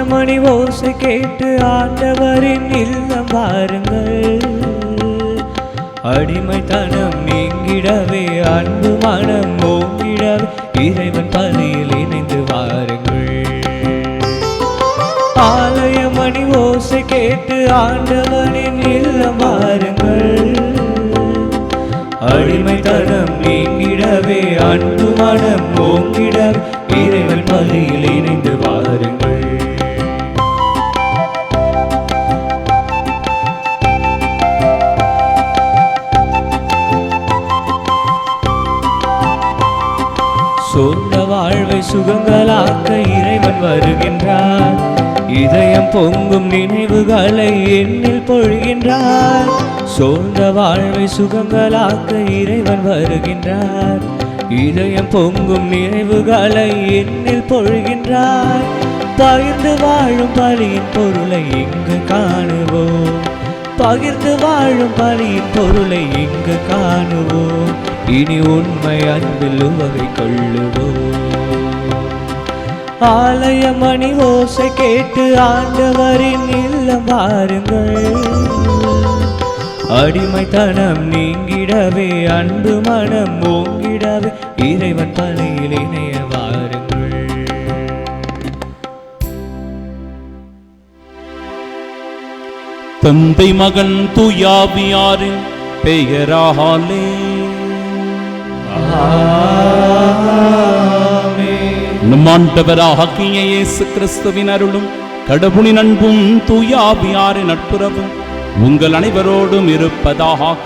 மணி ஓசை கேட்டு ஆண்டவரின் இல்லம் வாருங்கள். அடிமைத்தனம் நீங்கிடவே அன்பு மனம் ஓங்கிடவே இறைவன் பலியில் இணைந்து வாருங்கள். ஆலய மணி ஓசை கேட்டு ஆண்டவரின் இல்லம் வாருங்கள். அடிமைத்தனம் நீங்கிடவே அன்பு மனம் ஓங்கிடவே இறைவன் பலியில் இணைந்து வாருங்கள். சொந்த வாழ்வை சுகங்களாக்க இறைவன் வருகின்றார். இதயம் பொங்கும் நினைவுகளை எண்ணில் பொழிகின்றார். சொந்த வாழ்வை சுகங்களாக்க இறைவன் வருகின்றார். இதயம் பொங்கும் நினைவுகளை எண்ணில் பொழிகின்றார். பகிர்ந்து வாழும் பலியின் பொருளை இங்கு காணுவோம். பகிர்ந்து வாழும் பலியின் பொருளை இங்கு காணுவோம். இனி உண்மை அன்பில் உவகை கொள்ளுவோம். ஆலய மணி ஓசை கேட்டு ஆண்டவரின் இல்லம் வாருங்கள். அடிமைத்தனம் நீங்கிடவே அன்பு மனம் ஓங்கிடவே இறைவன் பலியில் இணைய வாருங்கள். தந்தை மகன் தூயாவியாரின் பெயராலே நம் ஆண்டவராகிய இயேசு கிறிஸ்துவின் அருளும் கடவுளின் அன்பும் தூயாவியாரின் நட்புறவும் உங்கள் அனைவரோடும் இருப்பதாக.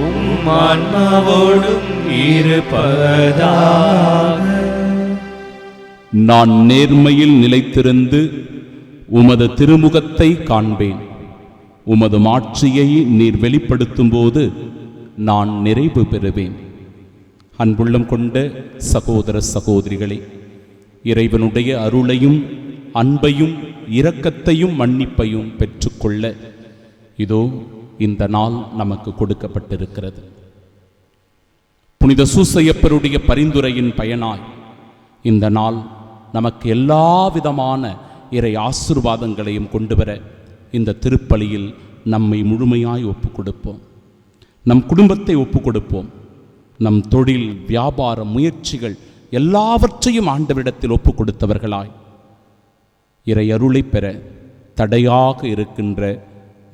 உம் ஆன்மாவோடும் இருப்பதாக. நான் நேர்மையில் நிலைத்திருந்து உமது திருமுகத்தை காண்பேன். உமது மாட்சியை நீர் வெளிப்படுத்தும் போது நான் நிறைவு பெறுவேன். அன்புள்ளம் கொண்ட சகோதர சகோதரிகளே, இறைவனுடைய அருளையும் அன்பையும் இரக்கத்தையும் மன்னிப்பையும் பெற்றுக்கொள்ள இதோ இந்த நாள் நமக்கு கொடுக்கப்பட்டிருக்கிறது. புனித சூசையப்பருடைய பரிந்துரையின் பயனாய் இந்த நாள் நமக்கு எல்லா விதமான இறை ஆசீர்வாதங்களையும் கொண்டு வர இந்த திருப்பலியில் நம்மை முழுமையாய் ஒப்புக் கொடுப்போம். நம் குடும்பத்தை ஒப்புக் கொடுப்போம். நம் தொழில் வியாபார முயற்சிகள் எல்லாவற்றையும் ஆண்டவரிடத்தில் ஒப்புக் கொடுத்தவர்களாய் இறை அருளை பெற தடையாக இருக்கின்ற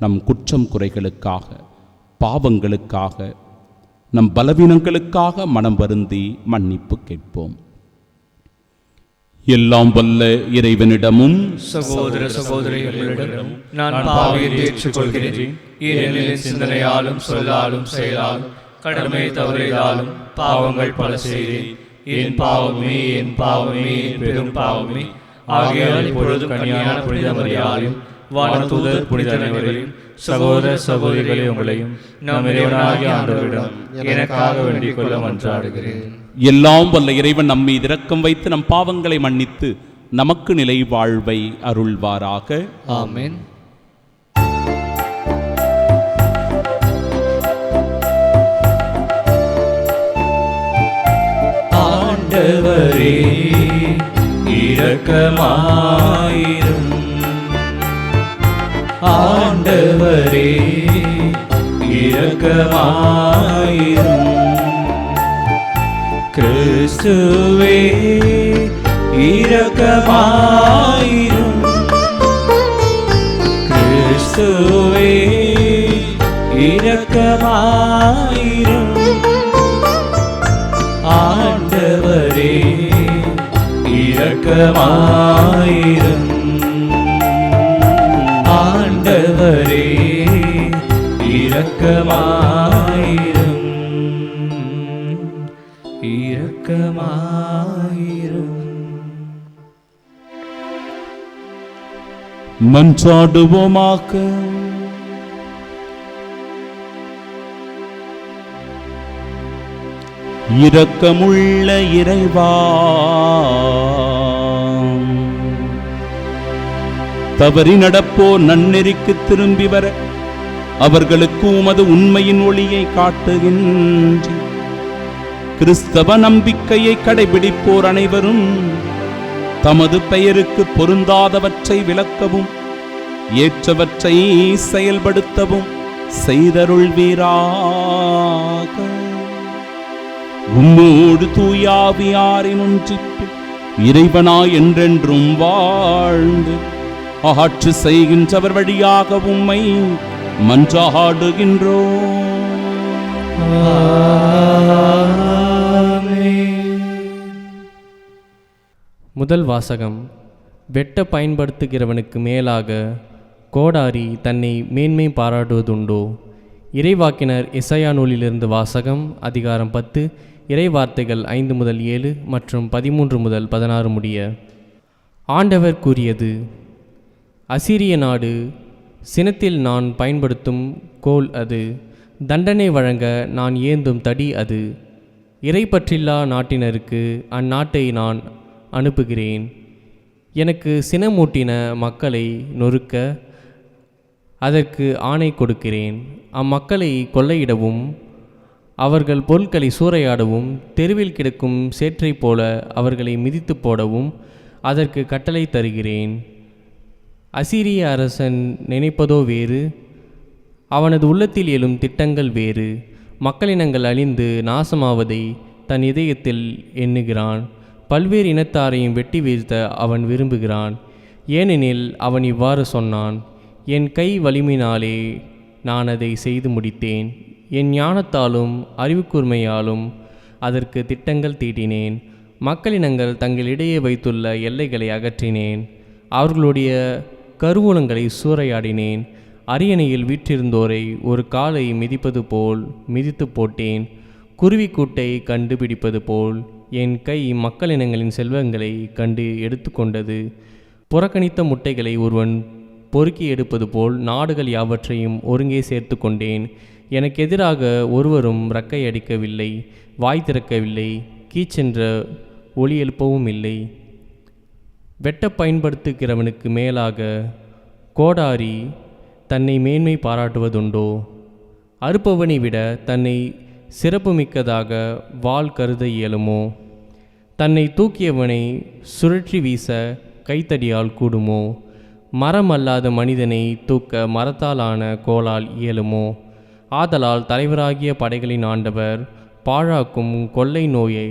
நம் குற்றம் குறைகளுக்காக, பாவங்களுக்காக, நம் பலவீனங்களுக்காக மனம் வருந்தி மன்னிப்பு கேட்போம். எல்லாம் வல்ல இறைவனிடமும் சகோதர சகோதரிகளிடம் நான் பாவியை ஏற்றுக்கொள்கிறேன். ஏனெனில் சிந்தனையாலும் சொல்லாலும் செயலாலும் கடமை தவறினாலும் பாவங்கள் பல செய்தேன். என் பாவமே என் பாவமே என் பெரும் பாவமே. ஆகையால் இப்பொழுது கன்னியான புனித மரியாதையும் வானதூதர் புனித அனைவரையும் சகோதர சகோதரிகளை உங்களையும் நம் இறைவனாகிய ஆண்டவரிடம் எனக்காக வேண்டிக் கொள்ள மன்றாடுகிறேன். எல்லாம் வல்ல இறைவன் நம்மை இரக்கம் வைத்து நம் பாவங்களை மன்னித்து நமக்கு நிலை வாழ்வை அருள்வாராக. ஆமென். ஆண்டவரே இரக்கமாயிரும். ஆண்டவரே இரக்கமாயிரும். கிறிஸ்துவே இரக்கமாயிரும். கிறிஸ்துவே இரக்கமாயிரும். ஆண்டவரே இரக்கமாயிரும். ஆண்டவரே இரக்கமாயிரும். இரக்கமாயிரும். மன்றாடுவோமாக. இரக்கமுள்ள இறைவா, தவறி நடப்போர் நன்னெறிக்கு திரும்பி வர அவர்களுக்கு உமது உண்மையின் ஒளியை காட்டுகின்ற கிறிஸ்தவ நம்பிக்கையை கடைபிடிப்போர் அனைவரும் தமது பெயருக்கு பொருந்தாதவற்றை விலக்கவும் ஏற்றவற்றை செயல்படுத்தவும் செய்தருள்வீராக. உம்மோடு தூயாவியாரின் ஒன்றிப்பில் இறைவனாய் என்றென்றும் வாழ்ந்து ஆட்சி செய்கின்றவர் வழியாக உம்மை மன்றாடுகின்றோம். முதல் வாசகம். வெட்ட பயன்படுத்துகிறவனுக்கு மேலாக கோடாரி தன்னை மேன்மை பாராட்டுவதுண்டோ? இறைவாக்கினர் எசாயா நூலிலிருந்து வாசகம். அதிகாரம் 10, இறைவார்த்தைகள் 5 முதல் 7 மற்றும் 13 முதல் 16 முடிய. ஆண்டவர் கூறியது: அசீரிய நாடு, சினத்தில் நான் பயன்படுத்தும் கோல் அது, தண்டனை வழங்க நான் ஏந்தும் தடி அது. இறைப்பற்றில்லா நாட்டினருக்கு அந்நாட்டை நான் அனுப்புகிறேன். எனக்கு சினமூட்டின மக்களை நொறுக்க அதற்கு ஆணை கொடுக்கிறேன். அம்மக்களை கொள்ளையிடவும் அவர்கள் பொருட்களை சூறையாடவும் தெருவில் கிடக்கும் சேற்றைப் போல அவர்களை மிதித்து போடவும் அதற்கு கட்டளை தருகிறேன். அசீரிய அரசன் நினைப்பதோ வேறு, அவனது உள்ளத்தில் எழும் திட்டங்கள் வேறு. மக்களினங்கள் அழிந்து நாசமாவதை தன் இதயத்தில் எண்ணுகிறான். பல்வேறு இனத்தாரையும் வெட்டி வீழ்த்த அவன் விரும்புகிறான். ஏனெனில் அவன் இவ்வாறு சொன்னான்: என் கை வலிமையினாலே நான் அதை செய்து முடித்தேன். என் ஞானத்தாலும் அறிவுக்கூர்மையாலும் அதற்கு திட்டங்கள் தீட்டினேன். மக்களினங்கள் தங்களிடையே வைத்துள்ள எல்லைகளை அகற்றினேன். அவர்களுடைய கருவூலங்களை சூறையாடினேன். அரியணையில் வீற்றிருந்தோரை ஒரு காலை மிதிப்பது போல் மிதித்து போட்டேன். குருவிக்கூட்டை கண்டுபிடிப்பது போல் என் கை மக்களினங்களின் செல்வங்களை கண்டு எடுத்துக்கொண்டது. புறக்கணித்த முட்டைகளை ஒருவன் பொறுக்கி எடுப்பது போல் நாடுகள் யாவற்றையும் ஒருங்கே சேர்த்து கொண்டேன். எனக்கு எதிராக ஒருவரும் இறக்கை அடிக்கவில்லை, வாய் திறக்கவில்லை, கீச்சென்ற ஒலி எழுப்பவும் இல்லை. வெட்ட பயன்படுத்துகிறவனுக்கு மேலாக கோடாரி தன்னை மேன்மை பாராட்டுவதுண்டோ? அறுப்பவனை விட தன்னை சிறப்புமிக்கதாக வாள் கருத இயலுமோ? தன்னை தூக்கியவனை சுழற்றி வீச கைத்தடியால் கூடுமோ? மரம் அல்லாத மனிதனை தூக்க மரத்தாலான கோலால் இயலுமோ? ஆதலால் தலைவராகிய படைகளின் ஆண்டவர் பாழாக்கும் கொள்ளை நோயை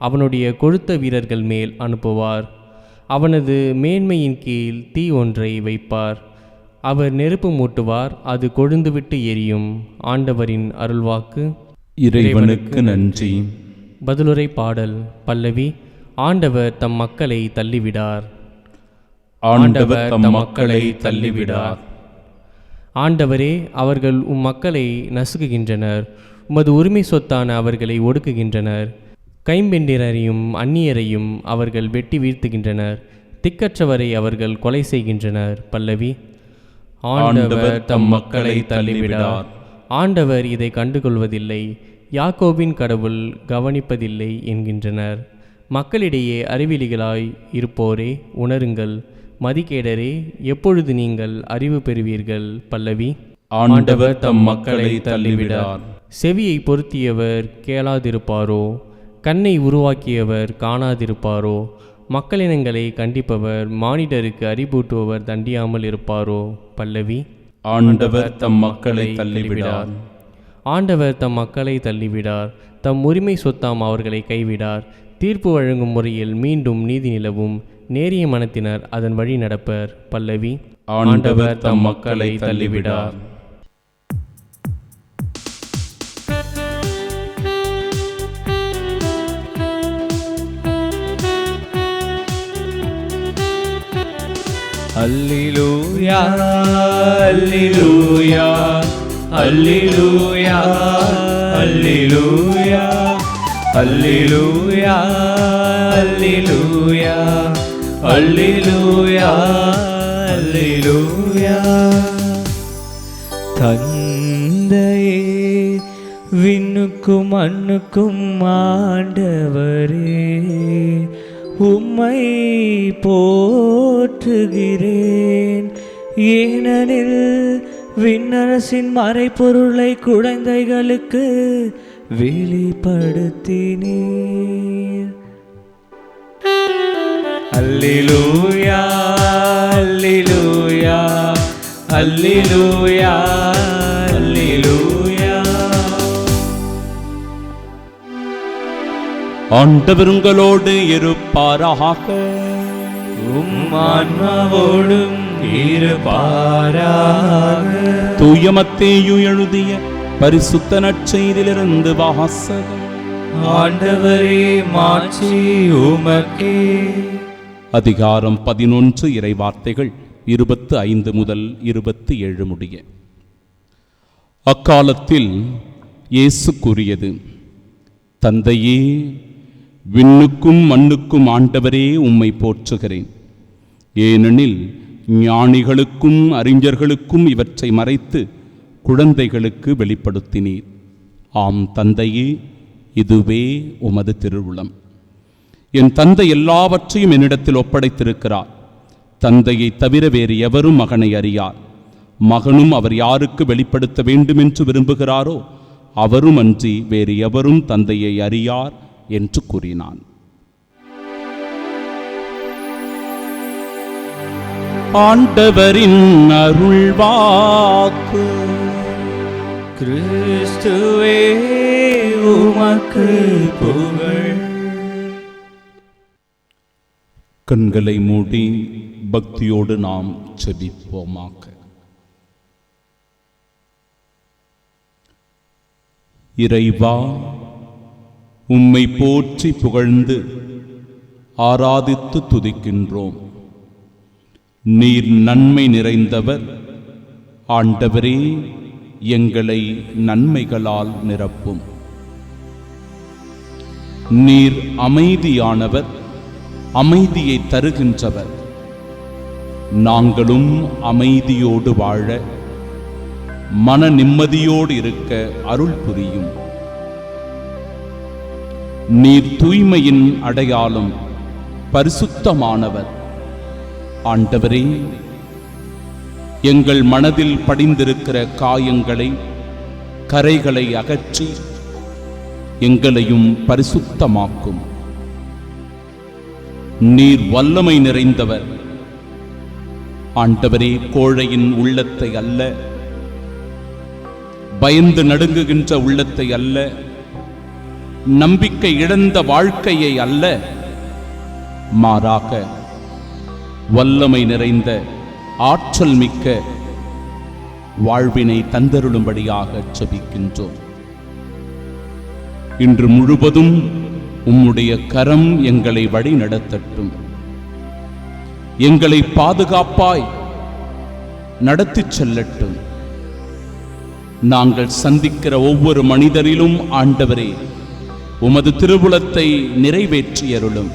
அவனுடைய கொழுத்த வீரர்கள் மேல் அனுப்புவார். அவனது மேன்மையின் கீழ் தீ ஒன்றை வைப்பார். அவர் நெருப்பு மூட்டுவார், அது கொழுந்துவிட்டு எரியும். ஆண்டவரின் அருள்வாக்கு. இறைவனுக்கு நன்றி. பதிலுரை பாடல். பல்லவி. ஆண்டவர் தம் மக்களை தள்ளிவிடார். ஆண்டவர் தம் மக்களை தள்ளிவிடார். ஆண்டவரே, அவர்கள் மக்களை நசுக்குகின்றனர். உமது உரிமை சொத்தான அவர்களை ஒடுக்குகின்றனர். கைம்பெண்டிரையும் அந்நியரையும் அவர்கள் வெட்டி வீழ்த்துகின்றனர். திக்கற்றவரை அவர்கள் கொலை செய்கின்றனர். பல்லவி. ஆண்டவர் தம் மக்களை தள்ளிவிடார். ஆண்டவர் இதை கண்டுகொள்வதில்லை, யாக்கோபின் கடவுள் கவனிப்பதில்லை என்கின்றனர். மக்களிடையே அறிவிலிகளாய் இருப்போரே உணருங்கள். மதிகேடரே, எப்பொழுது நீங்கள் அறிவு பெறுவீர்கள்? பல்லவி. ஆண்டவர் தம் மக்களை தள்ளிவிடார். செவியை பொருத்தியவர் கேளாதிருப்பாரோ? கண்ணை உருவாக்கியவர் காணாதிருப்பாரோ? மக்களினங்களை கண்டிப்பவர் மானிடருக்கு அறிவூட்டுபவர் தண்டியாமல் இருப்பாரோ? பல்லவி. ஆண்டவர் தம் மக்களை தள்ளிவிடார். ஆண்டவர் தம் மக்களை தள்ளிவிடார். தம் உரிமை சொத்தாம் அவர்களை கைவிடார். தீர்ப்பு வழங்கும் முறையில் மீண்டும் நீதி நிலவும். நேரிய மனத்தினர் அதன் வழி நடப்பர். பல்லவி. ஆண்டவர் தம் மக்களை தள்ளிவிடார். அல்லேலூயா அல்லேலூயா அல்லேலூயா அல்லேலூயா அல்லேலூயா அல்லேலூயா அல்லேலூயா அல்லேலூயா. தந்தையே, விண்ணுக்கும் மண்ணுக்கும் ஆண்டவரே, உம்மை போற்றுகிறேன். ஏனெனில் விண்ணரசின் மறைப்பொருளை குழந்தைகளுக்கு வெளிப்படுத்தினீர். அல்லேலூயா அல்லேலூயா அல்லேலூயா அல்லேலூயா. ஆண்டவர் உங்களோடு இருப்பாராக. உம் ஆன்மாவோடும் இருப்பாராக. தூய மத்தேயு எழுதிய பரிசுத்த நற்செய்தியிலிருந்து வாசகம். ஆண்டவரே மாட்சி உமக்கே. அதிகாரம் 11 இறைவார்த்தைகள் 25 முதல் 27 முடிய. அக்காலத்தில் இயேசு கூறியது: தந்தையே, விண்ணுக்கும் மண்ணுக்கும் ஆண்டவரே, உம்மை போற்றுகிறேன். ஏனெனில் ஞானிகளுக்கும் அறிஞர்களுக்கும் இவற்றை மறைத்து குழந்தைகளுக்கு வெளிப்படுத்தினீர். ஆம் தந்தையே, இதுவே உமது திருவுளம். என் தந்தை எல்லாவற்றையும் என்னிடத்தில் ஒப்படைத்திருக்கிறார். தந்தையை தவிர வேறு எவரும் மகனை அறியார். மகனும் அவர் யாருக்கு வெளிப்படுத்த வேண்டும் என்று விரும்புகிறாரோ அவரும் அன்றி வேறு எவரும் தந்தையை அறியார் என்று கூறினான். ஆண்டவரின் அருள்வாக்கு. கிறிஸ்துவே உமக்கு புகழ். கண்களை மூடி பக்தியோடு நாம் செபிப்போமாக. இறைவா, உம்மை போற்றி புகழ்ந்து ஆராதித்து துதிக்கின்றோம். நீர் நன்மை நிறைந்தவர். ஆண்டவரே, எங்களை நன்மைகளால் நிரப்பும். நீர் அமைதியானவர், அமைதியை தருகின்றவர். நாங்களும் அமைதியோடு வாழ, மன நிம்மதியோடு இருக்க அருள் புரியும். நீர் தூய்மையின் அடையாளம், பரிசுத்தமானவர். ஆண்டவரே, எங்கள் மனதில் படிந்திருக்கிற காயங்களை, கரைகளை அகற்றி எங்களையும் பரிசுத்தமாக்கும். நீர் வல்லமை நிறைந்தவர். ஆண்டவரே, கோழையின் உள்ளத்தை அல்ல, பயந்து நடுங்குகின்ற உள்ளத்தை அல்ல, நம்பிக்கை இழந்த வாழ்க்கையை அல்ல, மாறாக வல்லமை நிறைந்த ஆற்றல் மிக்க வாழ்வினை தந்தருளும்படியாக செபிக்கின்றோம். இன்று முழுவதும் உம்முடைய கரம் எங்களை வழி நடத்தட்டும். எங்களை பாதுகாப்பாய் நடத்திச் செல்லட்டும். நாங்கள் சந்திக்கிற ஒவ்வொரு மனிதரிலும் ஆண்டவரே, உமது திருவுளத்தை நிறைவேற்றியருளும்.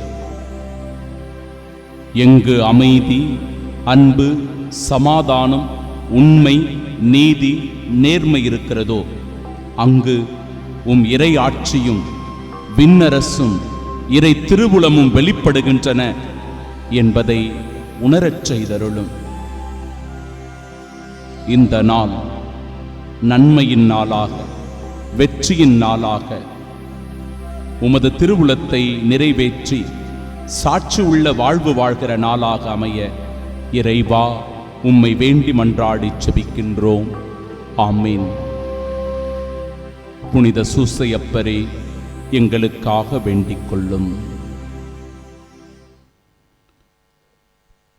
எங்கு அமைதி, அன்பு, சமாதானம், உண்மை, நீதி, நேர்மை இருக்கிறதோ அங்கு உம் இறை ஆட்சியும் விண்ணரசும் இறை திருவுளமும் வெளிப்படுகின்றன என்பதை உணரச் செய்தருளும். இந்த நாள் நன்மையின் நாளாக, வெற்றியின் நாளாக, உமது திருவுளத்தை நிறைவேற்றி சாட்சி உள்ள வாழ்வு வாழ்கிற நாளாக அமைய இறைவா, உம்மை வேண்டி மன்றாடி செபிக்கின்றோம். ஆமீன். புனித சூசையப்பரே, எங்களுக்காக வேண்டிக் கொள்ளும்.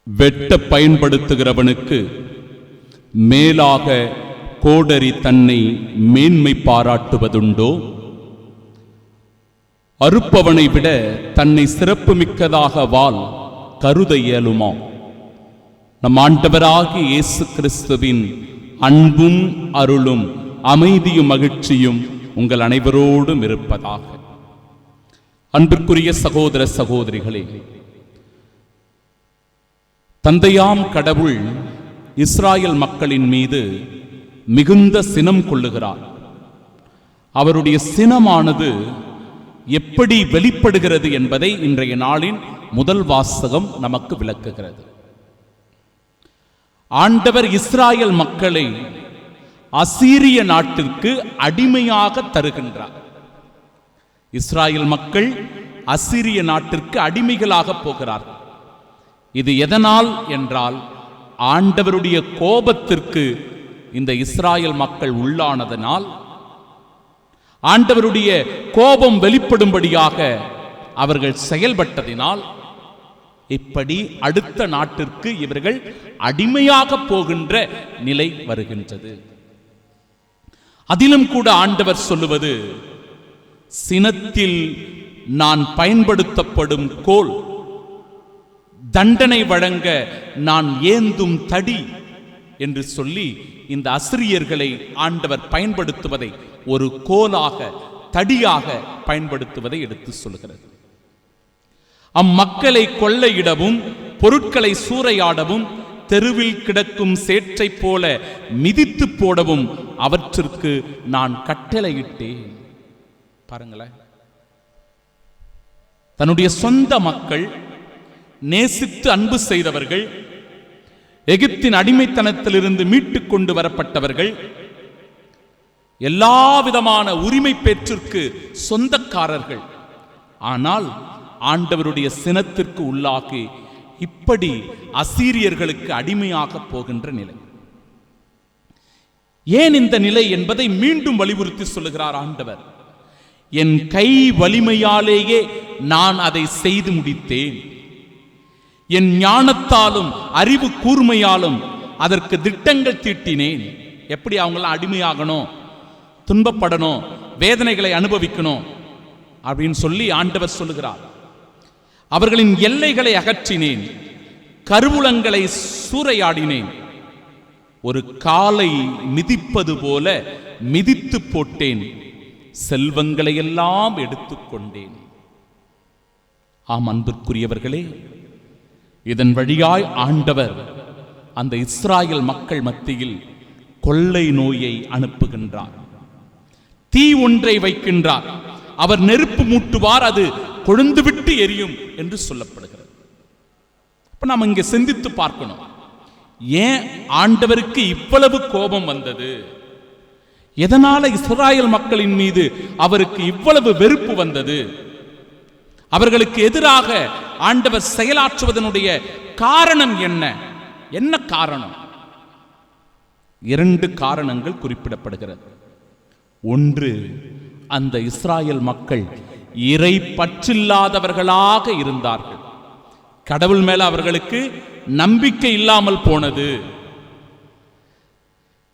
வெட்ட பயன்படுத்துகிறவனுக்கு மேலாக கோடரி தன்னை மேன்மை பாராட்டுவதுண்டோ? அறுப்பவனை விட தன்னை சிறப்பு மிக்கதாக வாள் கருத இயலுமா? நம் ஆண்டவராகிய இயேசு கிறிஸ்துவின் அன்பும் அருளும் அமைதியும் மகிழ்ச்சியும் உங்கள் அனைவரோடும் இருப்பதாக. அன்பிற்குரிய சகோதர சகோதரிகளே, தந்தையாம் கடவுள் இஸ்ராயல் மக்களின் மீது மிகுந்த சினம் கொள்ளுகிறார். அவருடைய சினமானது எப்படி வெளிப்படுகிறது என்பதை இன்றைய நாளின் முதல் வாசகம் நமக்கு விளக்குகிறது. ஆண்டவர் இஸ்ராயல் மக்களை அசீரிய நாட்டிற்கு அடிமையாக தருகின்றார். இஸ்ராயல் மக்கள் அசீரிய நாட்டிற்கு அடிமைகளாக போகிறார்கள். இது எதனால் என்றால் ஆண்டவருடைய கோபத்திற்கு இந்த இஸ்ராயல் மக்கள் உள்ளானதனால், ஆண்டவருடைய கோபம் வெளிப்படும்படியாக அவர்கள் செயல்பட்டதினால் இப்படி அடுத்த நாட்டிற்கு இவர்கள் அடிமையாக போகின்ற நிலை வருகின்றது. அதிலும் கூட ஆண்டவர் சொல்லுவது, சினத்தில் நான் பயன்படுத்தப்படும் கோல், தண்டனை வழங்க நான் ஏந்தும் தடி என்று சொல்லி இந்த அசிரியர்களை ஆண்டவர் பயன்படுத்துவதை ஒரு கோலாக, தடியாக பயன்படுத்துவதை எடுத்து சொல்கிறது. அம்மக்களை கொள்ளையிடவும் பொருட்களை சூறையாடவும் தெருவில் கிடக்கும் சேற்றை போல மிதித்து போடவும் அவற்றிற்கு நான் கட்டளையிட்டேன். பாருங்களேன், தன்னுடைய சொந்த மக்கள், நேசித்து அன்பு செய்தவர்கள், எகிப்தின் அடிமைத்தனத்திலிருந்து மீட்டுக் கொண்டு வரப்பட்டவர்கள், எல்லா விதமான உரிமை பெற்றிற்கு சொந்தக்காரர்கள். ஆனால் ஆண்டவருடைய சினத்திற்கு உள்ளாகி இப்படி அசீரியர்களுக்கு அடிமையாக போகின்ற நிலை. ஏன் இந்த நிலை என்பதை மீண்டும் வலியுறுத்தி சொல்லுகிறார் ஆண்டவர். என் கை வலிமையாலேயே நான் அதை செய்து முடித்தேன். என் ஞானத்தாலும் அறிவு கூர்மையாலும் அதற்கு திட்டங்கள் தீட்டினேன். எப்படி அவங்களாம் அடிமையாகணும், துன்பப்படணும், வேதனைகளை அனுபவிக்கணும் அப்படின்னு சொல்லி ஆண்டவர் சொல்லுகிறார். அவர்களின் எல்லைகளை அகற்றினேன், கருவூலங்களை சூறையாடினேன், ஒரு காலை மிதிப்பது போல மிதித்து போட்டேன், செல்வங்களை எல்லாம் எடுத்துக்கொண்டேன். ஆம் அன்பிற்குரியவர்களே, இதன் வழியாய் ஆண்டவர் அந்த இஸ்ராயல் மக்கள் மத்தியில் கொள்ளை நோயை அனுப்புகின்றார். தீ ஒன்றை வைக்கின்றார். அவர் நெருப்பு மூட்டுவார், அது கொழுந்துவிட்டு எரியும் என்று சொல்லப்படுகிறது. இப்ப நாம் இங்கே சிந்தித்து பார்க்கணும், ஏன் ஆண்டவருக்கு இவ்வளவு கோபம் வந்தது? எதனால இஸ்ராயல் மக்களின் மீது அவருக்கு இவ்வளவு வெறுப்பு வந்தது? அவர்களுக்கு எதிராக ஆண்டவர் செயலாற்றுவதனுடைய காரணம் என்ன? என்ன காரணம்? 2 காரணங்கள் குறிப்பிடப்படுகிறது. ஒன்று, அந்த இஸ்ராயல் மக்கள் இறை பற்றில்லாதவர்களாக இருந்தார்கள். கடவுள் மேல அவர்களுக்கு நம்பிக்கை இல்லாமல் போனது.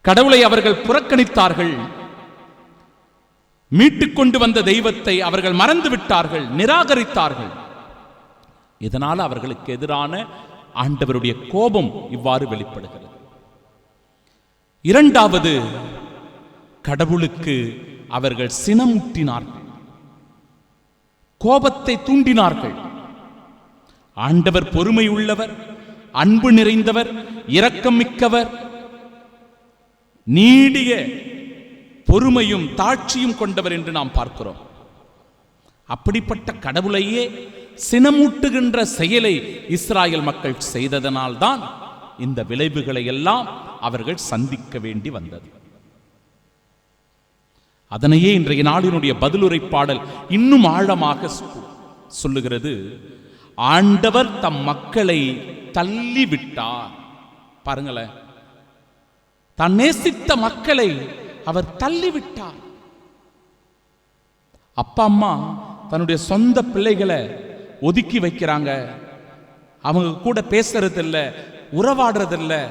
கடவுளை அவர்கள் புறக்கணித்தார்கள். மீட்டுக் கொண்டு வந்த தெய்வத்தை அவர்கள் மறந்து விட்டார்கள், நிராகரித்தார்கள். இதனால் அவர்களுக்கு எதிரான ஆண்டவருடைய கோபம் இவ்வாறு வெளிப்படுகிறது. இரண்டாவது, கடவுளுக்கு அவர்கள் சினமூட்டினார்கள், கோபத்தை தூண்டினார்கள். ஆண்டவர் பொறுமை உள்ளவர், அன்பு நிறைந்தவர், இரக்கம் மிக்கவர், நீடிய பொறுமையும் தாட்சியும் கொண்டவர் என்று நாம் பார்க்கிறோம். அப்படிப்பட்ட கடவுளையே சினமூட்டுகின்ற செயலை இஸ்ராயல் மக்கள் செய்ததனால்தான் இந்த விளைவுகளை எல்லாம் அவர்கள் சந்திக்க வேண்டி வந்தது. அதனையே இன்றைய நாளினுடைய பதிலுரை பாடல் இன்னும் ஆழமாக சொல்லுகிறது. ஆண்டவர் தம் மக்களை தள்ளிவிட்டார். பாருங்களேன், தான் நேசித்த மக்களை அவர் தள்ளிவிட்டார். அப்பா அம்மா தன்னுடைய சொந்த பிள்ளைகளை ஒதுக்கி வைக்கிறாங்க, அவங்க கூட பேசுறதில்லை, உறவாடுறதில்லை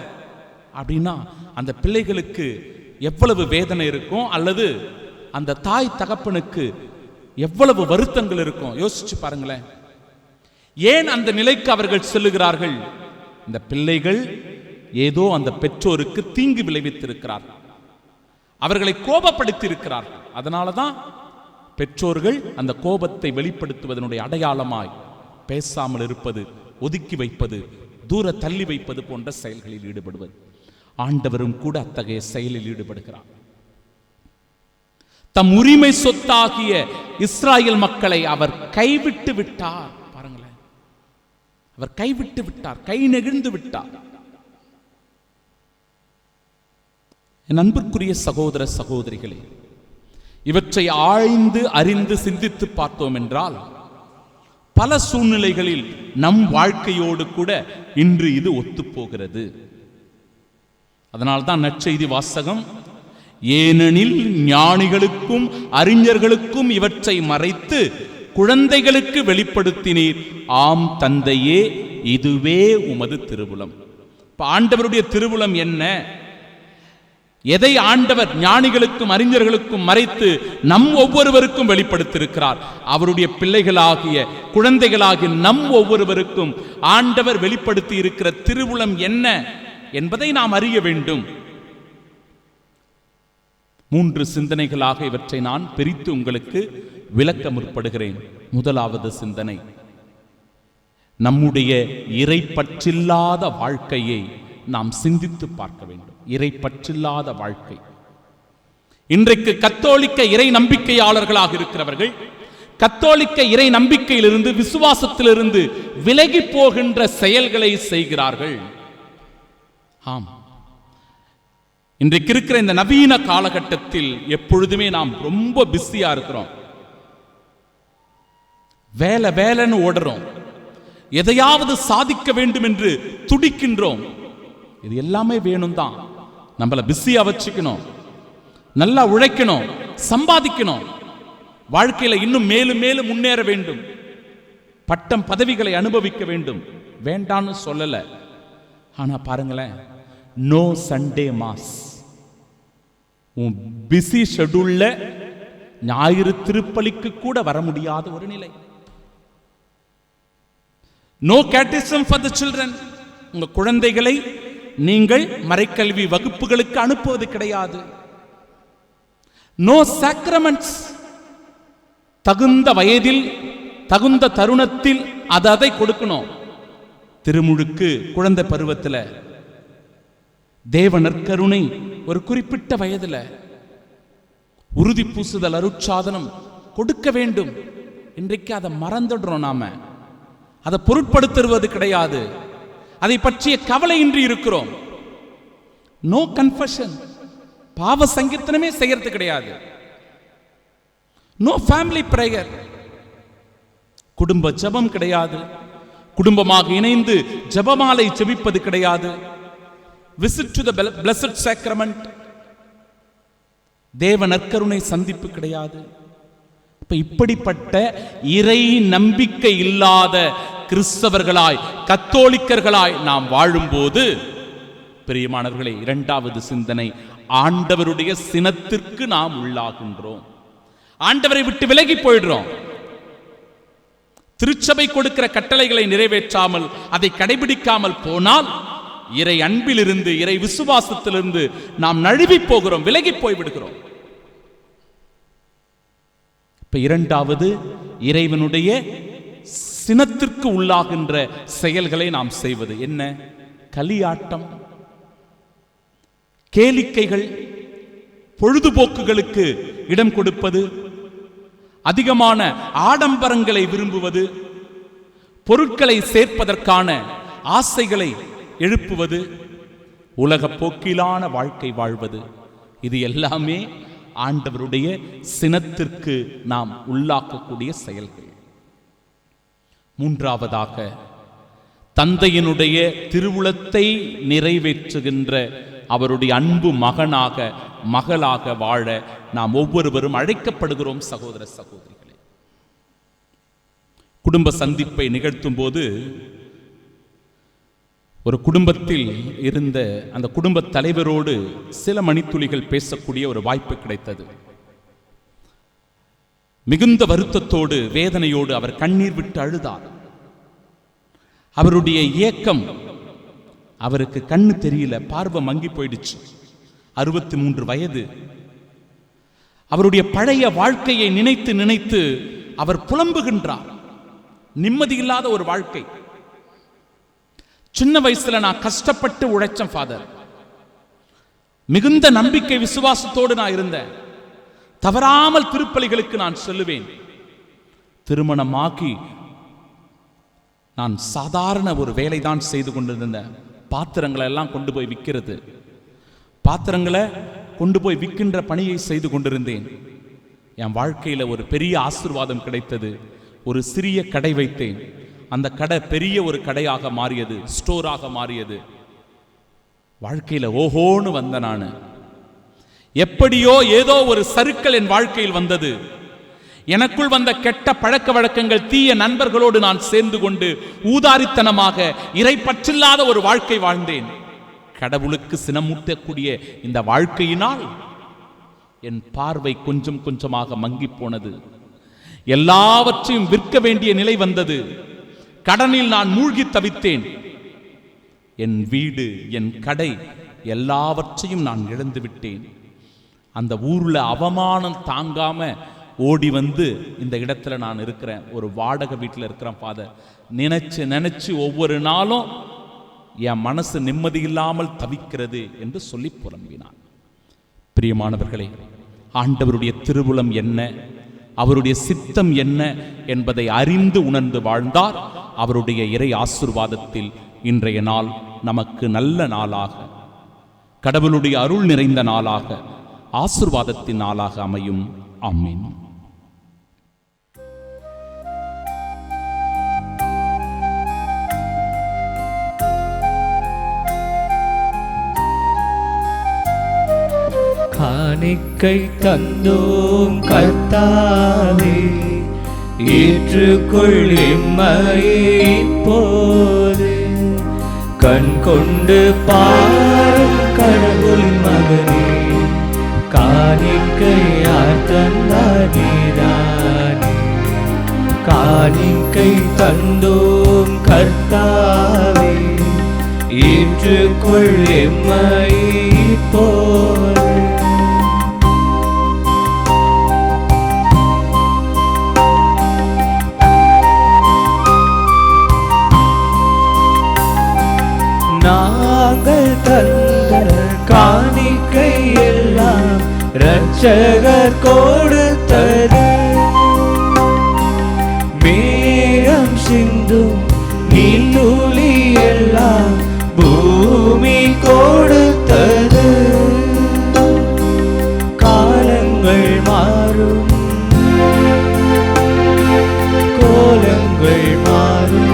அப்படின்னா அந்த பிள்ளைகளுக்கு எவ்வளவு வேதனை இருக்கும், அல்லது அந்த தாய் தகப்பனுக்கு எவ்வளவு வருத்தங்கள் இருக்கும் யோசிச்சு பாருங்களேன். ஏன் அந்த நிலைக்கு அவர்கள் செல்லுகிறார்கள்? இந்த பிள்ளைகள் ஏதோ அந்த பெற்றோருக்கு தீங்கு விளைவித்திருக்கிறார்கள், அவர்களை கோபப்படுத்தி இருக்கிறார்கள். அதனாலதான் பெற்றோர்கள் அந்த கோபத்தை வெளிப்படுத்துவதனுடைய அடையாளமாய் பேசாமல் இருப்பது, ஒதுக்கி வைப்பது, தூர தள்ளி வைப்பது போன்ற செயல்களில் ஈடுபடுவது. ஆண்டவரும் கூட அத்தகைய செயலில் ஈடுபடுகிறார். தம் உரிமை சொத்தாகிய இஸ்ராயல் மக்களை அவர் கைவிட்டு விட்டார். பாருங்களேன், அவர் கைவிட்டு விட்டார், கை நெகிழ்ந்து விட்டார். என் அன்பிற்குரிய சகோதர சகோதரிகளே, இவற்றை ஆழ்ந்து அறிந்து சிந்தித்து பார்த்தோம் என்றால் பல சூழ்நிலைகளில் நம் வாழ்க்கையோடு கூட இன்று இது ஒத்துப்போகிறது. அதனால்தான் நற்செய்தி வாசகம், ஏனெனில் ஞானிகளுக்கும் அறிஞர்களுக்கும் இவற்றை மறைத்து குழந்தைகளுக்கு வெளிப்படுத்தினீர், ஆம் தந்தையே, இதுவே உமது திருவுளம். ஆண்டவருடைய திருவுளம் என்ன? எதை ஆண்டவர் ஞானிகளுக்கும் அறிஞர்களுக்கும் மறைத்து நம் ஒவ்வொருவருக்கும் வெளிப்படுத்தியிருக்கிறார்? அவருடைய பிள்ளைகளாகிய குழந்தைகளாகிய நம் ஒவ்வொருவருக்கும் ஆண்டவர் வெளிப்படுத்தி இருக்கிற திருவுளம் என்ன என்பதை நாம் அறிய வேண்டும். 3 சிந்தனைகளாக இவற்றை நான் பிரித்து உங்களுக்கு விளக்க முற்படுகிறேன். முதலாவது சிந்தனை, நம்முடைய இறைப்பற்றில்லாத வாழ்க்கையை நாம் சிந்தித்து பார்க்க வேண்டும். இறைப்பற்றில்லாத வாழ்க்கை. இன்றைக்கு கத்தோலிக்க இறை நம்பிக்கையாளர்களாக இருக்கிறவர்கள் கத்தோலிக்க இறை நம்பிக்கையிலிருந்து, விசுவாசத்திலிருந்து விலகி போகின்ற செயல்களை செய்கிறார்கள். ஆம், இன்றைக்கு இருக்கிற இந்த நவீன காலகட்டத்தில் எப்பொழுதுமே நாம் ரொம்ப பிஸியா இருக்கிறோம். வேலை வேலைன்னு ஓடுறோம். எதையாவது சாதிக்க வேண்டும் என்று துடிக்கின்றோம். இது எல்லாமே வேணும் தான். நம்மள பிஸியா வச்சுக்கணும், நல்லா உழைக்கணும், சம்பாதிக்கணும், வாழ்க்கையில இன்னும் மேலும் மேலும் முன்னேற வேண்டும், பட்டம் பதவிகளை அனுபவிக்க வேண்டும், வேண்டான்னு சொல்லல. ஆனா பாருங்களேன், நோ சண்டே மாஸ். உன் பிஸி ஷெட்யூல்ல ஞாயிறு திருப்பலிக்கு கூட வர முடியாத ஒரு நிலை. No catechism for the children. உங்க குழந்தைகளை நீங்கள் மறைக்கல்வி வகுப்புகளுக்கு அனுப்புவது கிடையாது. No sacraments. தகுந்த வயதில் தகுந்த தருணத்தில் அதை கொடுக்கணும். திருமுழுக்கு குழந்தை பருவத்தில், தேவ நற்கருணை ஒரு குறிப்பிட்ட வயதில், உறுதி பூசுதல் அருட்சாதனம் கொடுக்க வேண்டும். இன்றைக்கு அதை மறந்துடுறோம். நாம அதை பொருட்படுத்துவது கிடையாது. அதை பற்றிய கவலையின்றி இருக்கிறோம். No confession. பாவ சங்கீர்த்தனமே செய்யறது கிடையாது. No family prayer. குடும்ப ஜெபம் கிடையாது. குடும்பமாக இணைந்து ஜெபமாலை ஜெபிப்பது கிடையாது. Visit to the blessed sacrament. தேவ நற்கருணை சந்திப்பு கிடையாது. இப்படிப்பட்ட இறை நம்பிக்கை இல்லாத கிறிஸ்தவர்களாய், கத்தோலிக்கர்களாய் நாம் வாழும்போது, பிரியமானவர்களே, இரண்டாவது சிந்தனை, ஆண்டவருடைய சினத்திற்கு நாம் உள்ளாகின்றோம். ஆண்டவரை விட்டு விலகி போயிடுறோம். திருச்சபை கொடுக்கிற கட்டளைகளை நிறைவேற்றாமல், அதை கடைபிடிக்காமல் போனால் இறை அன்பிலிருந்து, இறை விசுவாசத்திலிருந்து நாம் நழுவி போகிறோம், விலகி போய்விடுகிறோம். இப்ப இரண்டாவது, இறைவனுடைய சினத்திற்கு உள்ளாகின்ற செயல்களை நாம் செய்வது என்ன? களியாட்டம், கேளிக்கைகள், பொழுதுபோக்குகளுக்கு இடம் கொடுப்பது, அதிகமான ஆடம்பரங்களை விரும்புவது, பொருட்களை சேர்ப்பதற்கான ஆசைகளை எழுப்புவது, உலக போக்கிலான வாழ்க்கை வாழ்வது, இது எல்லாமே ஆண்டவருடைய சினத்திற்கு நாம் உள்ளாக்கக்கூடிய செயல்கள். மூன்றாவதாக, தந்தையினுடைய திருவுளத்தை நிறைவேற்றுகின்ற அவருடைய அன்பு மகனாக, மகளாக வாழ நாம் ஒவ்வொருவரும் அழைக்கப்படுகிறோம். சகோதர சகோதரிகளே, குடும்ப சந்திப்பை நிகழ்த்தும் போது ஒரு குடும்பத்தில் இருந்த அந்த குடும்ப தலைவரோடு சில மணித்துளிகள் பேசக்கூடிய ஒரு வாய்ப்பு கிடைத்தது. மிகுந்த வருத்தத்தோடு, வேதனையோடு அவர் கண்ணீர் விட்டு அழுதார். அவருடைய ஏக்கம், அவருக்கு கண்ணு தெரியல, பார்வை மங்கி போயிடுச்சு. 63 வயது. அவருடைய பழைய வாழ்க்கையை நினைத்து நினைத்து அவர் புலம்புகின்றார். நிம்மதியில்லாத ஒரு வாழ்க்கை. சின்ன வயசுல நான் கஷ்டப்பட்டு உழைச்சேன் ஃபாதர், மிகுந்த நம்பிக்கை விசுவாசத்தோடு நான் இருந்தேன், தவறாமல் திருப்பலிகளுக்கு நான் செல்லுவேன். திருமணமாகி நான் சாதாரண ஒரு வேலை தான் செய்து கொண்டிருந்தேன். பாத்திரங்களை எல்லாம் கொண்டு போய் விற்கிறது, பாத்திரங்களை கொண்டு போய் விற்கின்ற பணியை செய்து கொண்டிருந்தேன். என் வாழ்க்கையில் ஒரு பெரிய ஆசீர்வாதம் கிடைத்தது. ஒரு சிறிய கடை வைத்தேன். அந்த கடை பெரிய ஒரு கடையாக மாறியது, ஸ்டோராக மாறியது. வாழ்க்கையில் ஓஹோன்னு வந்த நான். எப்படியோ ஏதோ ஒரு சறுக்கல் என் வாழ்க்கையில் வந்தது. எனக்குள் வந்த கெட்ட பழக்க வழக்கங்கள், தீய நண்பர்களோடு நான் சேர்ந்து கொண்டு ஊதாரித்தனமாக இறைப்பற்றில்லாத ஒரு வாழ்க்கை வாழ்ந்தேன். கடவுளுக்கு சினமூட்டக்கூடிய இந்த வாழ்க்கையினால் என் பார்வை கொஞ்சம் கொஞ்சமாக மங்கி போனது. எல்லாவற்றையும் விற்க வேண்டிய நிலை வந்தது. கடனில் நான் மூழ்கி தவித்தேன். என் வீடு, என் கடை, எல்லாவற்றையும் நான் இழந்து விட்டேன். அந்த ஊர்ல அவமானம் தாங்காம ஓடி வந்து இந்த இடத்துல நான் இருக்கிறேன். ஒரு வாடகை வீட்டில் இருக்கிறேன் ஃபாதர். நினைச்சு ஒவ்வொரு நாளும் என் மனசு நிம்மதி இல்லாமல் தவிக்கிறது என்று சொல்லி புலம்பினான். பிரியமானவர்களே, ஆண்டவருடைய திருவுளம் என்ன, அவருடைய சித்தம் என்ன என்பதை அறிந்து உணர்ந்து வாழ்ந்தார். அவருடைய இறை ஆசீர்வாதத்தில் இன்றைய நாள் நமக்கு நல்ல நாளாக, கடவுளுடைய அருள் நிறைந்த நாளாக, ஆசீர்வாதத்தின் நாளாக அமையும். ஆமென். காணிக்கை தந்தோம் கர்த்தாவே, ஏற்றுக்கொள் எம்மையே இப்போது. கண் கொண்டு பாரும் கடவுள் மகனே, காணிக்கையார் தந்தார் நீதானே. காணிக்கை தந்தோம் கர்த்தாவே, ஏற்றுக்கொள் எம்மையே இப்போது. நாங்கள் தந்த காணிக்கை எல்லாம் இரட்சகர் கொடுத்தது. மேகம் சிந்தும் நீர்த்துளி எல்லாம் பூமி கொடுத்தது. காலங்கள் மாறும், கோலங்கள் மாறும்,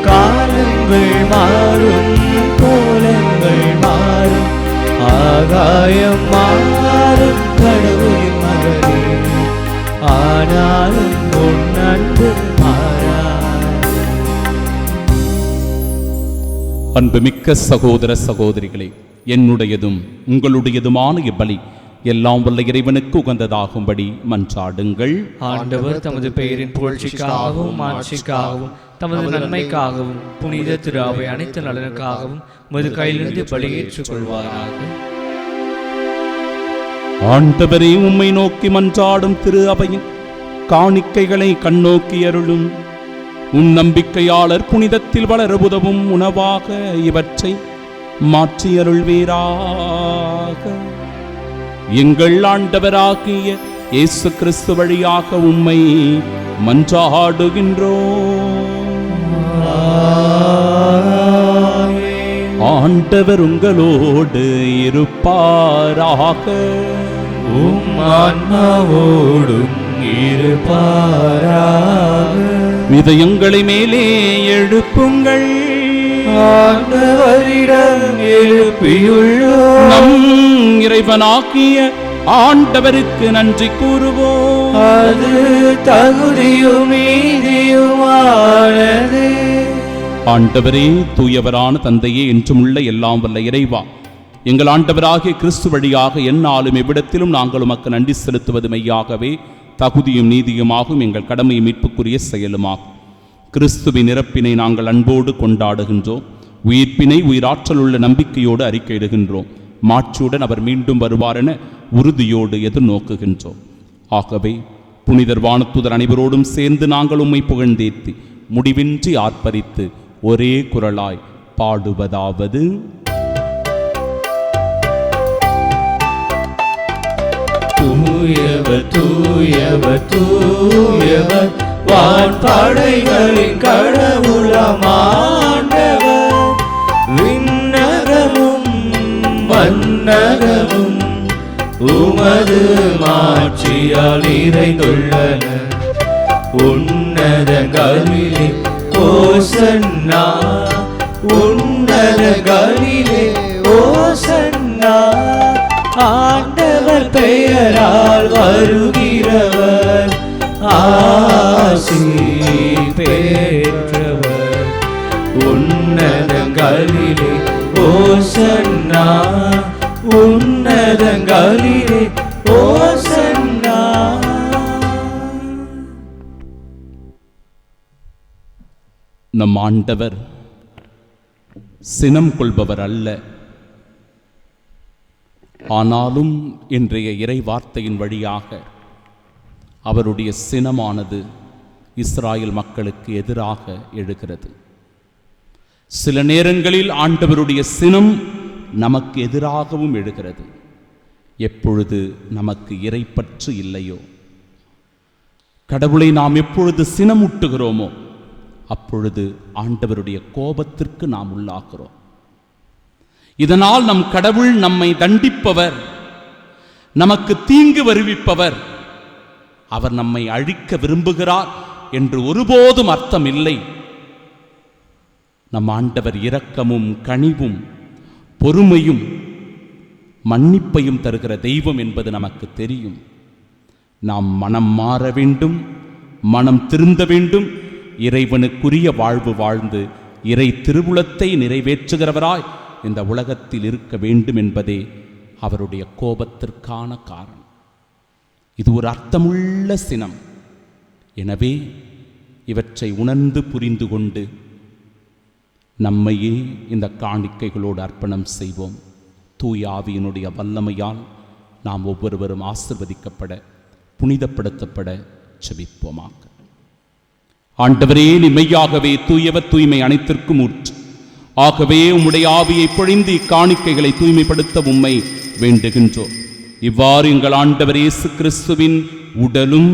காலங்கள் மாறும், கோலங்கள் மாறும், ஆகாயம் மாறும் கடவுளின் மகனே, ஆனாலும் உன் அன்பு மாறாது. அன்புமிக்க சகோதர சகோதரிகளே, என்னுடையதும் உங்களுடையதுமான இப்பலி எல்லாம் வல்ல இறைவனுக்கு உகந்ததாகும்படி மன்றாடுங்கள். ஆண்டவர் தமது பெயரின் புகழ்ச்சிக்காகவும் மாட்சிக்காகவும் தமது நன்மைக்காகவும் புனித திரு அவை அனைத்து நலனுக்காகவும் உமது கையிலிருந்து பலியேற்றுக் கொள்வாராக. ஆண்டவரே, உம்மை நோக்கி மன்றாடும் திரு அவையின் காணிக்கைகளை கண்ணோக்கி அருளும். உன் நம்பிக்கையாளர் புனிதத்தில் வளர உதவும் உணவாக இவற்றை மாற்றி அருள்வீராக. எங்கள் ஆண்டவராகிய இயேசு கிறிஸ்து வழியாக உம்மை மன்றாடுகின்றோம். ஆண்டவர் உங்களோடு இருப்பாராக. உம் ஆன்மாவோடும் இருப்பாராக. இதயங்களை மேலே எழுப்புங்கள். ஆண்டவரிடம் எழுப்பியுள்ளோம். நம் இறைவனாகிய ஆண்டவருக்கு நன்றி கூறுவோம். அது தகுதியும் நீதியுமானது. ஆண்டவரே, தூயவரான தந்தையே, என்றும் உள்ள எல்லாம் வல்ல இறைவா, எங்கள் ஆண்டவராகிய கிறிஸ்து வழியாக எந்நாளும் எவ்விடத்திலும் நாங்கள் உமக்கு நன்றி செலுத்துவது மெய்யாகவே தகுதியும் நீதியுமாகும், எங்கள் கடமை மீட்புக்குரிய செயலுமாகும். கிறிஸ்துவின் இறப்பினை நாங்கள் அன்போடு கொண்டாடுகின்றோம். உயிர்ப்பினை உயிராற்றல் உள்ள நம்பிக்கையோடு அறிக்கையிடுகின்றோம். மாட்சியுடன் அவர் மீண்டும் வருவார் என உறுதியோடு எதிர்நோக்குகின்றோம். ஆகவே புனிதர் வானத்துதர் அனைவரோடும் சேர்ந்து நாங்கள் உம்மை புகழ்ந்தேத்தி முடிவின்றி ஆர்ப்பரித்து ஒரே குரலாய் பாடுவதாவது: தூயவர் தூயவர் தூயவர், வான்படைகளின் கடவுளாம் ஆண்டவர். விண்ணகமும் மன்னகமும் உமது மாட்சியால் நிறைந்துள்ளன. உன்னதங்களிலே ஓசன்னா, உன்னதங்களிலே ஓசன்னா. ஆண்டவர் பெயரால் வருகிறவர் ஆசி பெற்றவர். உன்னதங்களிலே ஓசன்னா, உன்னதங்களிலே ஓசன்னா. நம் ஆண்டவர் சினம் கொள்பவர் அல்ல. ஆனாலும் இன்றைய இறை வார்த்தையின் வழியாக அவருடைய சினமானது இஸ்ராயேல் மக்களுக்கு எதிராக எழுகிறது. சில நேரங்களில் ஆண்டவருடைய சினம் நமக்கு எதிராகவும் எழுகிறது. எப்பொழுது நமக்கு இறைப்பற்று இல்லையோ, கடவுளை நாம் எப்பொழுது சினமூட்டுகிறோமோ அப்பொழுது ஆண்டவருடைய கோபத்திற்கு நாம் உள்ளாகிறோம். இதனால் நம் கடவுள் நம்மை தண்டிப்பவர், நமக்கு தீங்கு வருவிப்பவர், அவர் நம்மை அழிக்க விரும்புகிறார் என்று ஒருபோதும் அர்த்தம் இல்லை. நம் ஆண்டவர் இரக்கமும் கனிவும் பொறுமையும் மன்னிப்பையும் தருகிற தெய்வம் என்பது நமக்கு தெரியும். நாம் மனம் மாற வேண்டும், மனம் திருந்த வேண்டும், இறைவனுக்குரிய வாழ்வு வாழ்ந்து இறை திருவுளத்தை நிறைவேற்றுகிறவராய் இந்த உலகத்தில் இருக்க வேண்டும் என்பதே அவருடைய கோபத்திற்கான காரணம். இது ஒரு அர்த்தமுள்ள சினம். எனவே இவற்றை உணர்ந்து புரிந்து கொண்டு நம்மையே இந்த காணிக்கைகளோடு அர்ப்பணம் செய்வோம். தூய ஆவியினுடைய வல்லமையால் நாம் ஒவ்வொருவரும் ஆசிர்வதிக்கப்பட, புனிதப்படுத்தப்பட செபிப்போமாக. ஆண்டவரே, நீ மெய்யாகவே தூயவர், தூய்மை அனைத்திற்கும் ஊற்று. ஆகவே உம்முடைய ஆவியை பொழிந்து இக்காணிக்கைகளை தூய்மைப்படுத்த உம்மை வேண்டுகின்றோம். இவ்வாறு எங்கள் ஆண்டவர் இயேசு கிறிஸ்துவின் உடலும்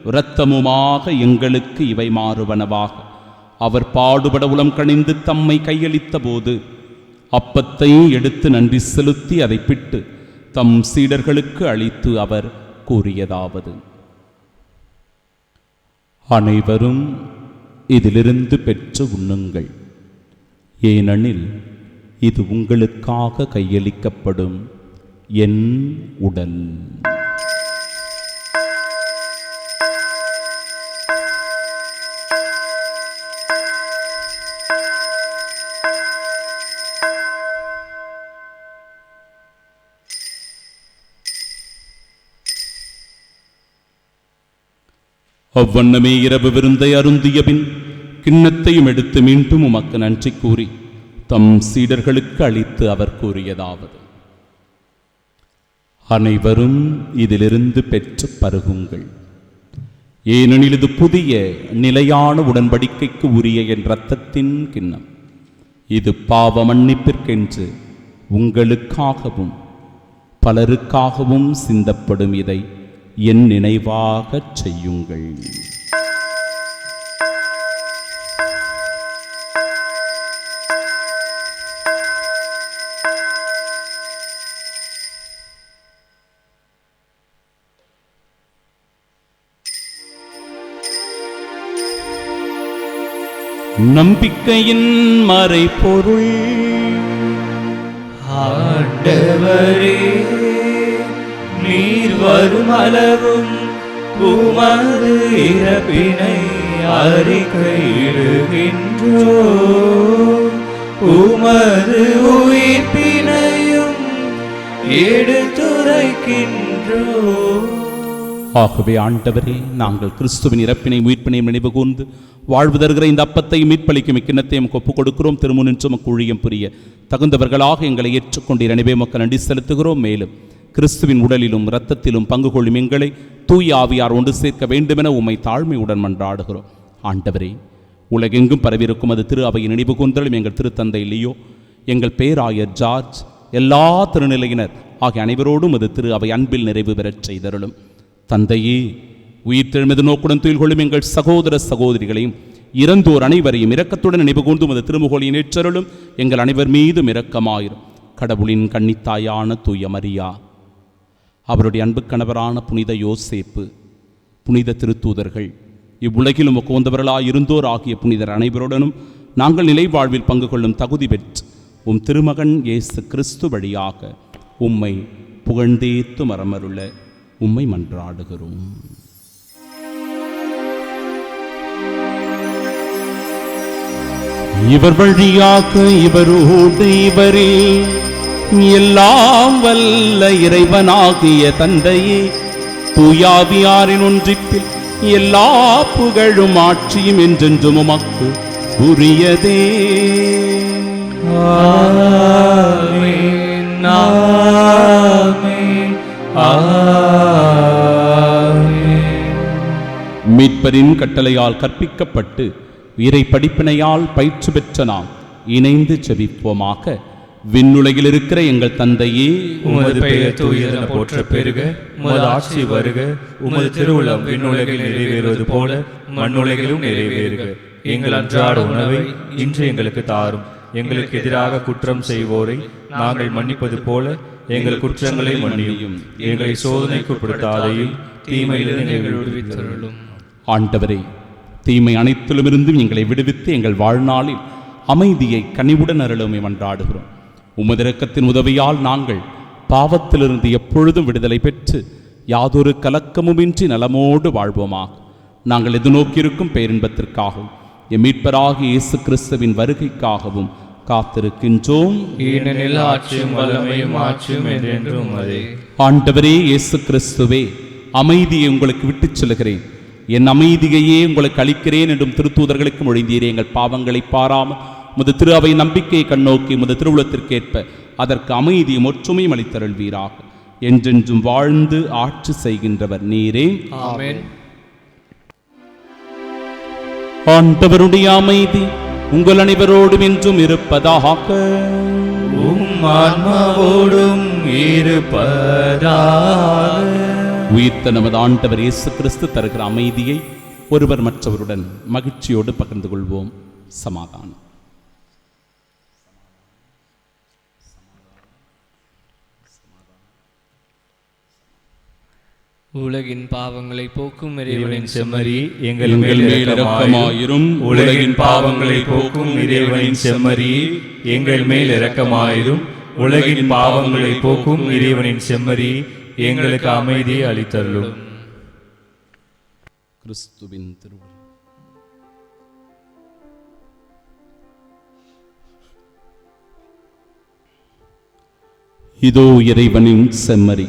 இரத்தமுமாக எங்களுக்கு இவை மாறுவனவாக. அவர் பாடுபட உளம் கனிந்து தம்மை கையளித்த போது அப்பத்தை எடுத்து நன்றி செலுத்தி அதை பிட்டு தம் சீடர்களுக்கு அளித்து அவர் கூறியதாவது: அனைவரும் இதிலிருந்து பெற்று உண்ணுங்கள், ஏனெனில் இது உங்களுக்காக கையளிக்கப்படும் என் உடல். அவ்வண்ணமே இரவு விருந்தை அருந்திய பின் கிண்ணத்தையும் எடுத்து மீண்டும் உமக்கு நன்றி கூறி தம் சீடர்களுக்கு அளித்து அவர் கூறியதாவது: அனைவரும் இதிலிருந்து பெற்று பருகுங்கள், ஏனெனில் இது புதிய நிலையான உடன்படிக்கைக்கு உரிய என் இரத்தத்தின் கிண்ணம். இது பாவ மன்னிப்பிற்கென்று உங்களுக்காகவும் பலருக்காகவும் சிந்தப்படும். இதை என் நினைவாகச் செய்யுங்கள். நம்பிக்கையின் மறைபொருள். ஆண்டவரே, நீர் வரும் அளவும் உமது இறப்பினை அறிக்கையிடுகின்றோம், உமது உயிர்ப்பினையும் எடுத்துரைக்கின்றோம். ஆகவே ஆண்டவரே, நாங்கள் கிறிஸ்துவின் இறப்பினை உயிர்ப்பினையும் நினைவு கூர்ந்து வாழ்வு தருகிற இந்த அப்பத்தையும் மீட்பளிக்கும் இக்கிண்ணத்தையும் ஒப்புக் கொடுக்கிறோம். திருமுனின்று உமக்கு ஊழியம் புரிய தகுந்தவர்களாக எங்களை ஏற்றுக்கொண்டீர். எனவே மக்கள் நன்றி செலுத்துகிறோம். மேலும் கிறிஸ்துவின் உடலிலும் இரத்தத்திலும் பங்கு கொள்ளும் எங்களை தூய ஆவியார் ஒன்று சேர்க்க வேண்டுமென உம்மை தாழ்மையுடன் மன்றாடுகிறோம். ஆண்டவரே, உலகெங்கும் பரவியிருக்கும் அது திரு அவையின் நினைவு கூர்ந்தலும் எங்கள் திருத்தந்தை லியோ, எங்கள் பேராயர் ஜார்ஜ், எல்லா திருநிலையினர் ஆகிய அனைவரோடும் அது திரு அவை அன்பில் நிறைவு பெறச் செய்தருளும். தந்தையே, உயிர்த்தெழுமது நோக்குடன் துயில் கொள்ளும் எங்கள் சகோதர சகோதரிகளையும் இறந்தோர் அனைவரையும் இரக்கத்துடன் நினைவு கூர்ந்தும் அது திருமுகொலியின் ஏற்றருளும். எங்கள் அனைவர் மீதும் இரக்கமாயிரும். கடவுளின் கன்னித்தாயான தூய மரியா, அவருடைய அன்பு கணவரான புனித யோசேப்பு, புனித திருத்தூதர்கள், இவ்வுலகிலும் உகந்தவர்களாய் இருந்தோர் ஆகிய புனிதர் அனைவருடனும் நாங்கள் நிலை வாழ்வில் பங்கு கொள்ளும் தகுதி பெற்று உம் திருமகன் இயேசு கிறிஸ்து வழியாக உம்மை புகழ்ந்தேத்து மரமருள உம்மை மன்றாடுகிறோம். இவர் வழியாக இவரோடு இவரில் எல்லாம் வல்ல இறைவனாகிய தந்தையே, தூயாவியாரின் ஒன்றிப்பில் எல்லா புகழும் ஆட்சியும் என்றென்றும் உமக்கு உரியதே. ஆமென், ஆமென், ஆமென். மீட்பரின் கட்டளையால் கற்பிக்கப்பட்டு இறை படிப்பினையால் பயிற்சி பெற்ற நாம் இணைந்து ஜெபிப்போமாக. விண்ணுலகில் இருக்கிற எங்கள் தந்தையே, உமது பெயர் தூயதென போற்ற பெருக, உமது ஆட்சி வருக, உமது திருவுளம் விண்ணுலகில் நிறைவேறுவது போல மண்ணுலகிலும் நிறைவேறுக. எங்கள் அன்றாட உணவை இன்று எங்களுக்கு தாரும். எங்களுக்கு எதிராக குற்றம் செய்வோரை நாங்கள் மன்னிப்பது போல எங்கள் குற்றங்களை மன்னியும். எங்களை சோதனைக்கு உட்படுத்தாதையும் தீமையிலிருந்து எங்களை விடுவித்தருளும். ஆண்டவரே, தீமை அனைத்திலுமிருந்தும் எங்களை விடுவித்து எங்கள் வாழ்நாளில் அமைதியை கனிவுடன் அருளுமை மன்றாடுகிறோம். உமது இரக்கத்தின் உதவியால் நாங்கள் பாவத்திலிருந்து எப்பொழுதும் விடுதலை பெற்று யாதொரு கலக்கமுமின்றி நலமோடு வாழ்வோமாக. நாங்கள் எதிர்நோக்கியிருக்கும் பேரின்பத்திற்காகவும் எம் மீட்பராகிய இயேசு கிறிஸ்துவின் வருகைக்காகவும் காத்திருக்கின்றோம். ஏனெனில் ஆட்சியும் வல்லமையும் ஆட்சியும் என்றென்றும் உமதே. ஆண்டவரே இயேசு கிறிஸ்துவே, அமைதியை உங்களுக்கு விட்டுச் செல்கிறேன், என் அமைதியையே உங்களுக்கு அளிக்கிறேன் என்றும் திருத்தூதர்களுக்கு மொழிந்தீரே. எங்கள் பாவங்களை பாராமல் முது திரு அவை நம்பிக்கையை கண்ணோக்கி முது திருவுளத்திற்கேற்ப அதற்கு அமைதியும் ஒற்றுமையும் அளித்தருள்வீராக. என்றென்றும் வாழ்ந்து ஆட்சி செய்கின்றவர் நீரே. ஆமென். ஆண்டவருடைய அமைதி உங்கள் அனைவரோடும் என்றும் இருப்பதாக. உம் ஆன்மாவோடும் இருப்பதாக. உயிர்த்த நமது ஆண்டவர் இயேசு கிறிஸ்து தருகிற அமைதியை ஒருவர் மற்றவருடன் மகிழ்ச்சியோடு பகிர்ந்து கொள்வோம். சமாதானம். உலகின் பாவங்களை போக்கும் இறைவனின் செம்மறி எங்கள் மேல் இரக்கமாயிரும். உலகின் பாவங்களை போக்கும் இறைவனின் செம்மறி எங்கள் மேல் இரக்கமாயிரும். உலகின் பாவங்களை போக்கும் இறைவனின் செம்மறி எங்களுக்கு அமைதியை அளித்தருளும். கிறிஸ்துவின் திருவுளம். இதோ இறைவனின் செம்மறி,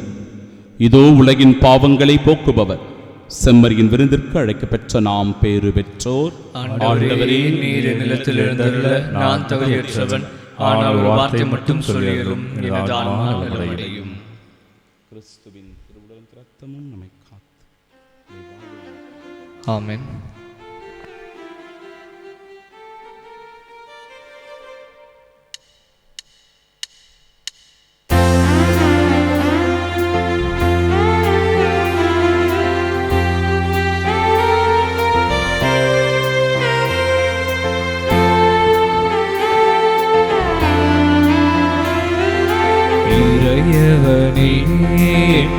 இதோ உலகின் பாவங்களை போக்குபவர். செம்மறியின் விருந்திற்கு அழைக்கப்பெற்ற நாம் பேறு பெற்றோர். ஆண்டவரே, நீர் நிலத்தில் எழுந்தருள நான் தகுதியற்றவன், ஆனால் ஒரு வார்த்தை மட்டும் சொல்லியலும் எனது ஆன்மா நலமடையும். கிறிஸ்துவின் திருவுளம் இரத்தமும் நம்மை காத்து. ஆமென்.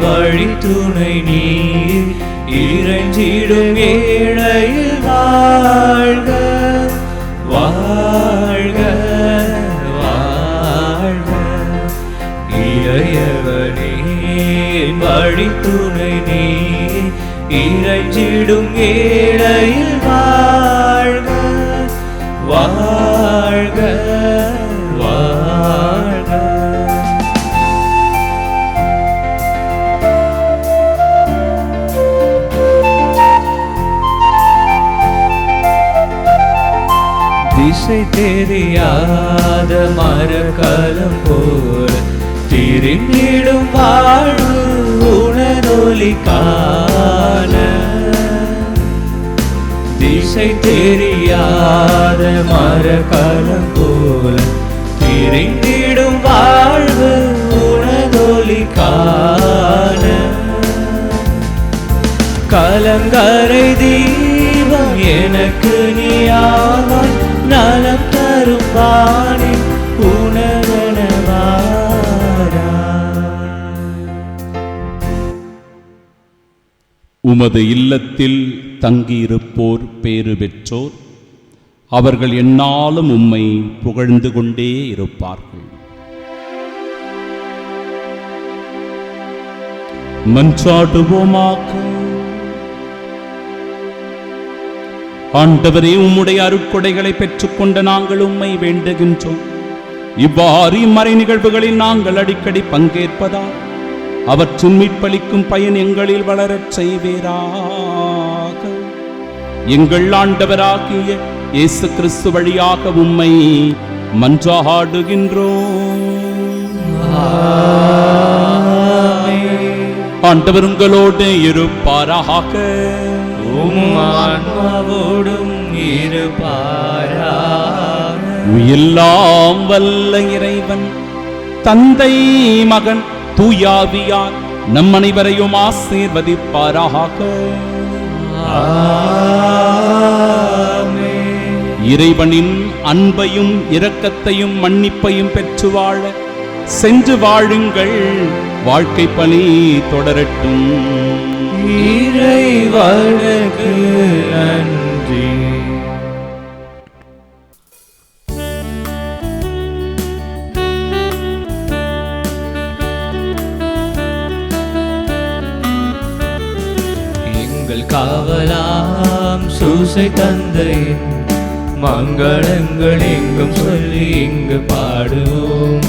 வழித்துணை நீர் இறைஞ்சிடும் ஏழையில் வாழ்க வாழ்க வாழ்க. இறையவனே வழித்துணை நீர் இறைஞ்சிடும் ஏழையில் வாழ்க வாழ்க வாழ்க. திசை தெரியாத மரக்கலம் போல் திரிந்திடும் வாழ்வு உணரொலி காண. திசை தெரியாத மரக்கலம் போல் திரிந்திடும் வாழ்வு உணரொலி காண. கலங்கரை தீபம் எனக்கு நீயாவாய், நலம் தரும் வாணி உணவனவாரா. உமது இல்லத்தில் தங்கியிருப்போர் பேறு பெற்றோர், அவர்கள் எந்நாளும் உம்மை புகழ்ந்து கொண்டே இருப்பார்கள். மன்றாடுவோமாக. ஆண்டவரே, உம்முடைய அருட்கொடைகளை பெற்றுக்கொண்ட நாங்கள் உம்மை வேண்டுகின்றோம். இவ்வாறு இம்மறை நிகழ்வுகளில் நாங்கள் அடிக்கடி பங்கேற்பதால் அவற்றின் மீட்பளிக்கும் பயன் எங்களில் வளரச் செய்வீராக. எங்கள் ஆண்டவராகிய இயேசு கிறிஸ்து வழியாக உம்மை மன்றாடுகின்றோம். ஆண்டவர் உங்களோடு இருப்பாராக. ஆன்மாவோடும் இருப்பாராக. எல்லாம் வல்ல இறைவன் தந்தை, மகன், தூயாவியார் நம் அனைவரையும் ஆசீர்வதிப்பாராக. இறைவனின் அன்பையும் இரக்கத்தையும் மன்னிப்பையும் பெற்று வாழ சென்று வாழுங்கள். வாழ்க்கை பணி தொடரட்டும். இறைவனுக்கு நன்றி. எங்கள் காவலாம் சூசை தந்தையின் மங்களங்கள் எங்கும் சொல்லி இங்கு பாடுவோம்.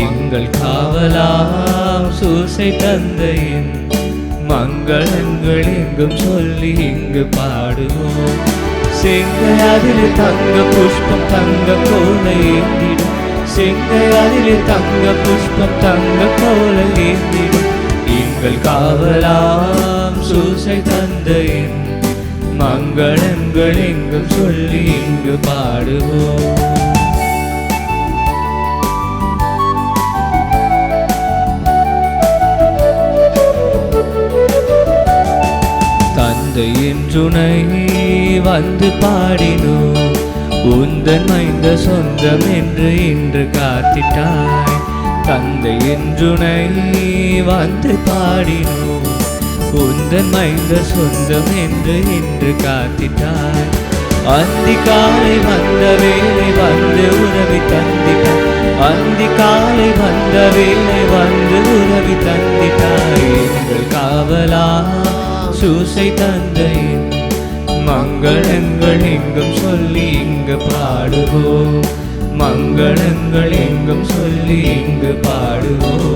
எங்கள் காவலாம் சூசை தந்தையின் மங்களங்கள் எங்கும் சொல்லி இங்கு பாடுவோம். செங்கையாதிலே தங்க புஷ்பம் தங்க கோலை ஏந்திடும். செங்கையாதிலே தங்க புஷ்பம் தங்க கோலை ஏந்திடும். எங்கள் காவலாம் சூசை தந்தையின் மங்களங்கள் எங்கும் சொல்லி இங்கு பாடுவோம். தந்தை என்றுனை வந்து பாடினோம். உந்தன் மைந்த சொந்தம் என்று இன்று காத்திட்டாய். தந்தை என்றுனை வந்து பாடினோம். உந்தன் மைந்த சொந்தம் என்று இன்று காத்திட்டாய். அந்தி காலை வந்த வேளை வந்து உதவி தந்திட்டாய். அந்தி காலை வந்த வேளை வந்து உதவி தந்திட்டாய். எங்கள் காவலா சூசை தந்தையின் மங்களங்கள் எங்கும் சொல்லி இங்கு பாடுவோம். மங்களங்கள் எங்கும் சொல்லி இங்கு பாடுவோம்.